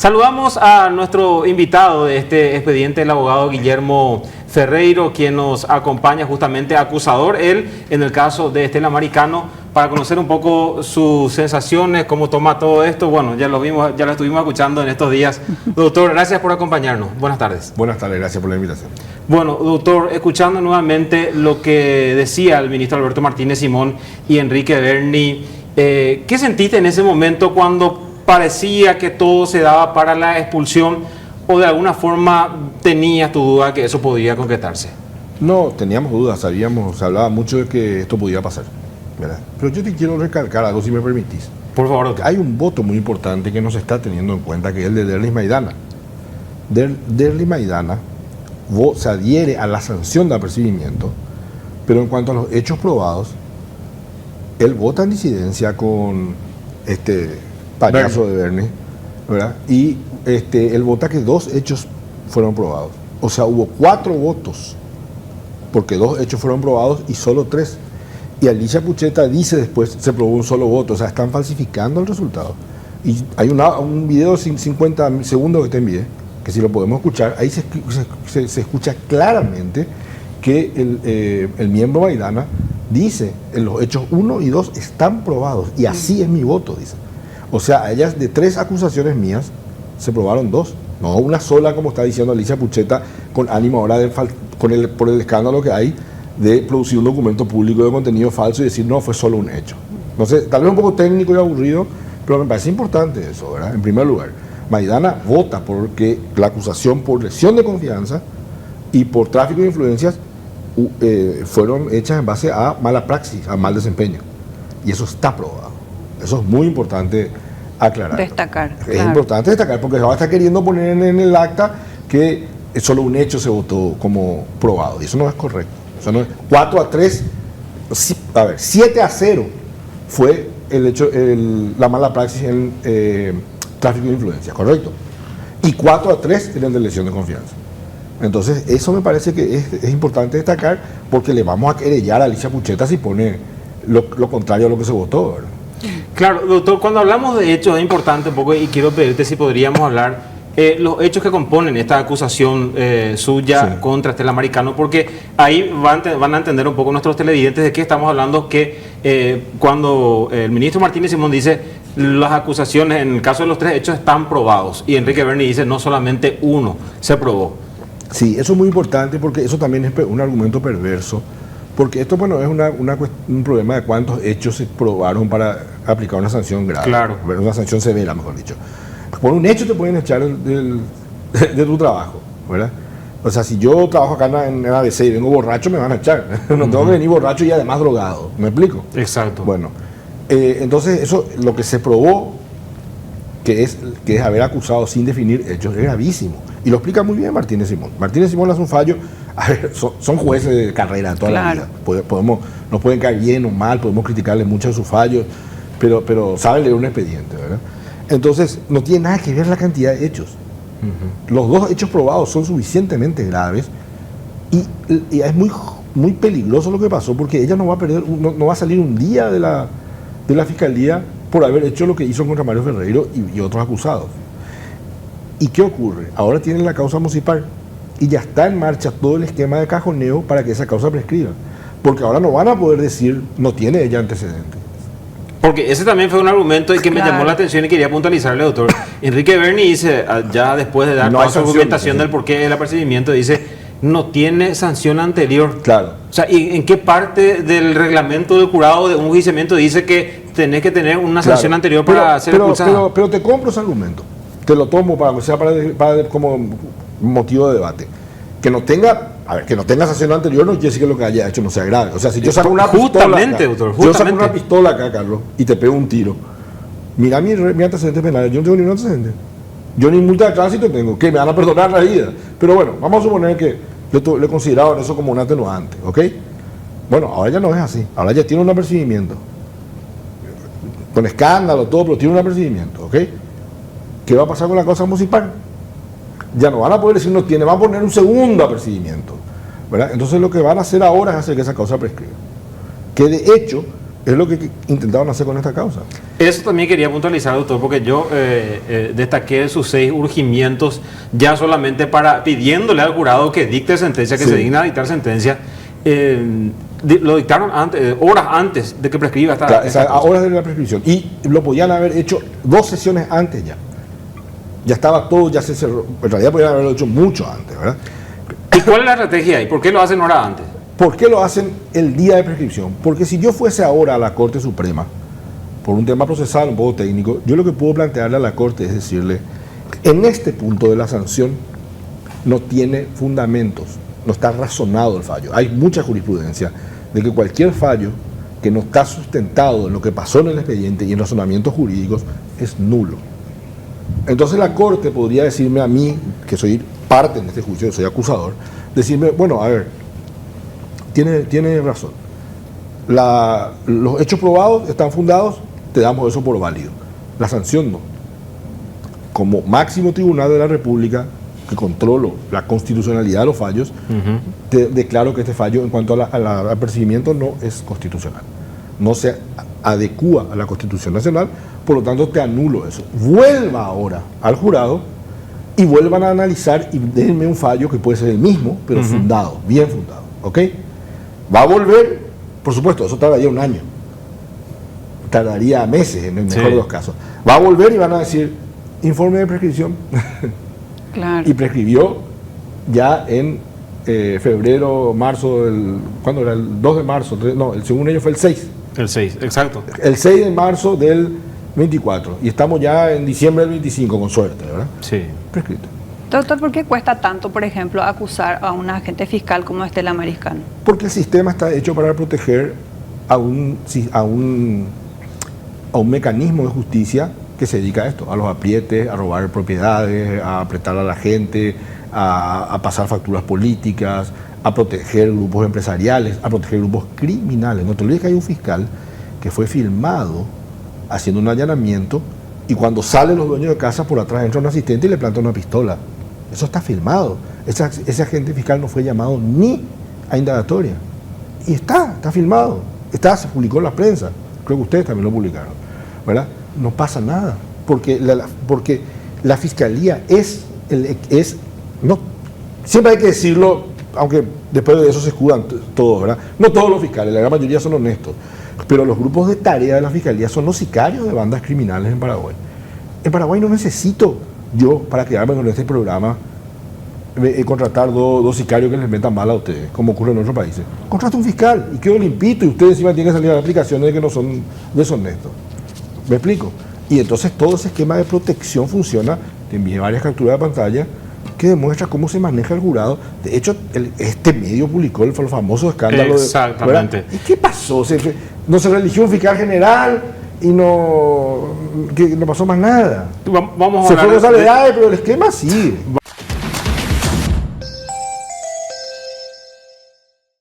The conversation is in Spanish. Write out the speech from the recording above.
Saludamos a nuestro invitado de este expediente, el abogado Guillermo Ferreiro, quien nos acompaña justamente acusador, él en el caso de Estela Maricano, para conocer un poco sus sensaciones, cómo toma todo esto. Bueno, ya lo vimos, ya lo estuvimos escuchando en estos días. Doctor, gracias por acompañarnos. Buenas tardes. Buenas tardes, gracias por la invitación. Bueno, doctor, escuchando nuevamente lo que decía el ministro Alberto Martínez Simón y Enrique Berni, ¿qué sentiste en ese momento cuando parecía que todo se daba para la expulsión, o de alguna forma tenías tu duda que eso podía concretarse? No, teníamos dudas, sabíamos, se hablaba mucho de que esto podía pasar, ¿verdad? Pero yo te quiero recalcar algo, si me permitís. Por favor, doctor. Hay un voto muy importante que no se está teniendo en cuenta, que es el de Derlis Maidana. Derlis Maidana se adhiere a la sanción de apercibimiento, pero en cuanto a los hechos probados, él vota en disidencia con este payaso de Berni, ¿verdad? Y él vota que 2 hechos fueron probados. O sea, hubo 4 votos, porque 2 hechos fueron probados y solo 3. Y Alicia Pucheta dice después, se probó un solo voto. O sea, están falsificando el resultado. Y hay un video de 50 segundos que te envié, que si lo podemos escuchar, ahí se escucha claramente que el miembro Maidana dice, en los hechos 1 y 2 están probados, y así es mi voto, dice. O sea, a ellas de 3 acusaciones mías se probaron 2, no una sola, como está diciendo Alicia Pucheta, con ánimo ahora por el escándalo que hay de producir un documento público de contenido falso y decir, no, fue solo un hecho. No sé, tal vez un poco técnico y aburrido, pero me parece importante eso, ¿verdad? En primer lugar, Maidana vota porque la acusación por lesión de confianza y por tráfico de influencias fueron hechas en base a mala praxis, a mal desempeño. Y eso está probado. Eso es muy importante aclarar. Destacar. Es importante destacar porque se va a estar queriendo poner en el acta que solo un hecho se votó como probado. Y eso no es correcto. Eso no es. 4-3, a ver, 7-0 fue el hecho, la mala praxis en tráfico de influencia, ¿correcto? Y 4-3 en el de lesión de confianza. Entonces, eso me parece que es importante destacar, porque le vamos a querellar a Alicia Pucheta si pone lo contrario a lo que se votó, ¿verdad? Claro, doctor, cuando hablamos de hechos es importante un poco, y quiero pedirte si podríamos hablar los hechos que componen esta acusación suya contra Estela Maricano, porque ahí van a entender un poco nuestros televidentes de qué estamos hablando, que cuando el ministro Martínez Simón dice las acusaciones, en el caso de los 3 hechos están probados, y Enrique Berni dice no solamente uno se probó. Sí, eso es muy importante porque eso también es un argumento perverso, porque esto, bueno, es un problema de cuántos hechos se probaron para aplicar una sanción grave, claro, una sanción severa, mejor dicho. Por un hecho te pueden echar de tu trabajo, ¿verdad? O sea, si yo trabajo acá en ABC y vengo borracho, me van a echar. No tengo que venir borracho y además drogado, ¿me explico? Exacto. Bueno, entonces eso, lo que se probó, que es haber acusado sin definir hechos, es gravísimo. Y lo explica muy bien Martínez Simón. Martínez Simón hace un fallo. A ver, son jueces de carrera toda la vida. Nos pueden caer bien o mal, podemos criticarle mucho de sus fallos, pero saben leer un expediente, ¿verdad? Entonces, no tiene nada que ver la cantidad de hechos. Los 2 hechos probados son suficientemente graves y es muy peligroso lo que pasó, porque ella no va a salir un día de la fiscalía por haber hecho lo que hizo contra Mario Ferreiro y otros acusados. ¿Y qué ocurre? Ahora tienen la causa municipal y ya está en marcha todo el esquema de cajoneo para que esa causa prescriba. Porque ahora no van a poder decir, no tiene ella antecedentes. Porque ese también fue un argumento que me llamó la atención y quería puntualizarle, doctor. Enrique Berni dice, ya después de dar toda su argumentación del porqué del apercibimiento, dice, no tiene sanción anterior. Claro. O sea, ¿y en qué parte del reglamento del jurado de un juiciamiento dice que tenés que tener una sanción anterior para ser expulsado? Pero te compro ese argumento. Te lo tomo como motivo de debate. Que no tenga sanción anterior no quiere decir que lo que haya hecho no sea grave. O sea, si yo saco una pistola acá, doctor, yo saco una pistola acá, Carlos, y te pego un tiro, mira mi antecedente penal, yo no tengo ningún antecedente. Yo ni multa de tránsito tengo, que me van a perdonar la vida. Pero bueno, vamos a suponer que le consideraban eso como un atenuante, ¿ok? Bueno, ahora ya no es así. Ahora ya tiene un apercibimiento. Con escándalo, todo, pero tiene un apercibimiento, ¿ok? ¿Qué va a pasar con la causa municipal? Ya no van a poder decir no tiene, van a poner un segundo apercibimiento, ¿verdad? Entonces lo que van a hacer ahora es hacer que esa causa prescriba. Que de hecho Es lo que intentaron hacer con esta causa. Eso también quería puntualizar, doctor, porque yo destaqué sus 6 urgimientos ya solamente pidiéndole al jurado que dicte sentencia, que se digna a dictar sentencia. Lo dictaron antes, horas antes de que prescriba a horas de la prescripción. Y lo podían haber hecho 2 sesiones antes ya. Ya estaba todo, ya se cerró. En realidad podían haberlo hecho mucho antes, ¿verdad? ¿Y cuál es la estrategia ahí? ¿Por qué lo hacen horas antes? ¿Por qué lo hacen el día de prescripción? Porque si yo fuese ahora a la Corte Suprema, por un tema procesal, un poco técnico, yo lo que puedo plantearle a la Corte es decirle, en este punto de la sanción no tiene fundamentos, no está razonado el fallo. Hay mucha jurisprudencia de que cualquier fallo que no está sustentado en lo que pasó en el expediente y en razonamientos jurídicos es nulo. Entonces la Corte podría decirme a mí, que soy parte en este juicio, soy acusador, decirme, bueno, a ver, tiene razón. Los hechos probados están fundados, te damos eso por válido. La sanción no. Como máximo tribunal de la República, que controlo la constitucionalidad de los fallos, te declaro que este fallo en cuanto al apercibimiento no es constitucional. No se adecúa a la Constitución Nacional, por lo tanto te anulo eso. Vuelva ahora al jurado y vuelvan a analizar y denme un fallo que puede ser el mismo, pero fundado, bien fundado. ¿Ok? Va a volver, por supuesto, eso tardaría un año, tardaría meses en el mejor de los casos. Va a volver y van a decir, informe de prescripción. Claro. Y prescribió ya en febrero, marzo, ¿cuándo era? El 2 de marzo, no, según ellos fue el 6. El 6, exacto. El 6 de marzo del 24. Y estamos ya en diciembre del 25, con suerte, ¿verdad? Sí. Prescrito. Doctor, ¿por qué cuesta tanto, por ejemplo, acusar a un agente fiscal como Estela Mariscal? Porque el sistema está hecho para proteger a un mecanismo de justicia que se dedica a esto, a los aprietes, a robar propiedades, a apretar a la gente, a pasar facturas políticas, a proteger grupos empresariales, a proteger grupos criminales. No te olvides que hay un fiscal que fue filmado haciendo un allanamiento y cuando salen los dueños de casa, por atrás entra un asistente y le planta una pistola. Eso está filmado. Ese agente fiscal no fue llamado ni a indagatoria. Y está filmado. Se publicó en la prensa. Creo que ustedes también lo publicaron, ¿verdad? No pasa nada. Porque la fiscalía no, siempre hay que decirlo, aunque después de eso se escudan todos, ¿verdad? No todos los fiscales, la gran mayoría son honestos. Pero los grupos de tarea de la fiscalía son los sicarios de bandas criminales en Paraguay. En Paraguay no necesito yo, para quedarme con este programa, contratar dos sicarios que les metan mal a ustedes, como ocurre en otros países. Contrata un fiscal y quedo limpito y ustedes encima tienen que salir a las aplicaciones de que no son deshonestos. ¿Me explico? Y entonces todo ese esquema de protección funciona. Te envié varias capturas de pantalla que demuestra cómo se maneja el jurado. De hecho, este medio publicó el famoso escándalo. Exactamente. ¿Y qué pasó? No se religió un fiscal general y no pasó más nada. Vamos a se fueron los aledados, pero el esquema sigue.